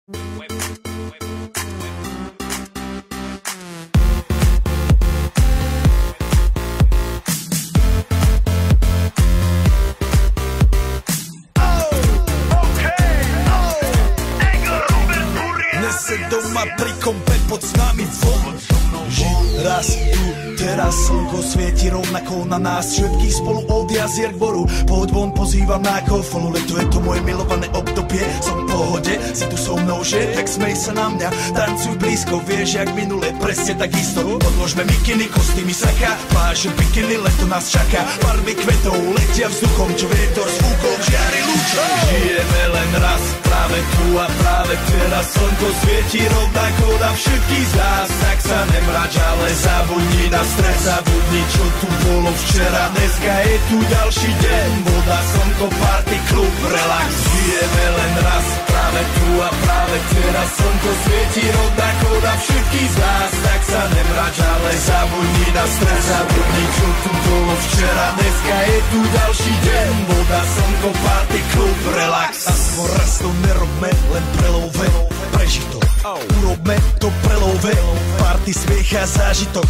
Nese doma pri kompe, poď s nami von. Raz tu, teraz slnko svieti rovnako na nás. Všetkých spolu od jazier k boru. Poď von, pozývam na kofolu. Leto je to moje milované obdobie. Som v pohode, si tu so mnou, že? Tak smej sa na mňa, tancuj blízko. Vieš, jak minule, presne takisto. Odložme mikiny, kostýmy saka. Pláže, bikiny, leto nás čaká. Farby kvetov letia vzduchom, čo vietor s fúkom žiari lúčom. Žijeme len raz, práve tu a práve teraz. Slnko svieti rovnako na všetkých z nás. Tak sa nemrač, ale zabudni na stres, zabudni, čo tu bolo včera. Dneska je tu ďalší deň, voda, slnko, party, klub, relax. Žijeme len raz, práve tu a práve teraz. Slnko svieti rovnako na všetkých z nás. Tak sa nemrač, ale zabudni na stres, zabudni, čo tu bolo včera. Dneska je tu ďalší deň, voda, slnko, party, klub, relax. Aspoň raz to nerobme, len prelove, prežitok. Urobme to prelove, party, smiech a zážitok.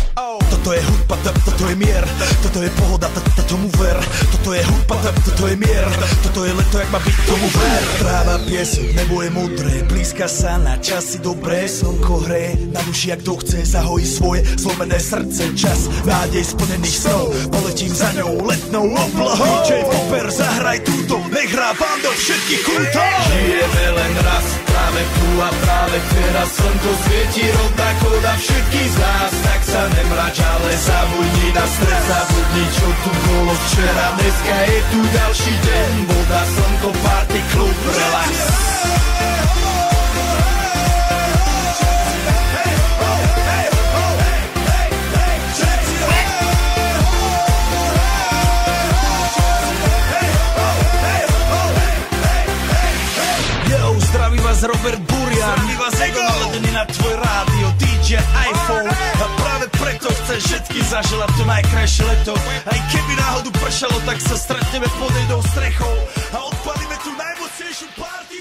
Toto je hudba, toto je mier, toto je pohoda, tomu ver. Toto je hudba, toto je mier, toto je leto, jak má byť, tomu ver. Tráva, piesok, nebo je modré, blízka sa na časy dobré. Slnko hreje na duši, jak kto chce, zahojí svoje zlomené srdce. Čas nádej splnených snov, poletím za ňou letnou oblohou. DJ Popper, zahraj túto, nech hrá vám do všetkých kútov. Žijeme len raz, práve tu a práve teraz. Slnko svieti rovnako na všetkých z nás. Tak sa nemrač, ale zabudni na stres, zabudni, čo tu bolo včera. Dneska je tu ďalší deň, voda, slnko, party, klub, relax. Zdraví vás Robert Burian, zdraví vás Ego, naladený na tvoj rádio, DJ iPhone. A práve preto chceš všetky zaželať to najkrajšie leto. Aj keby náhodu pršalo, tak sa stretneme pod jednou strechou a odpalíme tu najmocnejšiu party.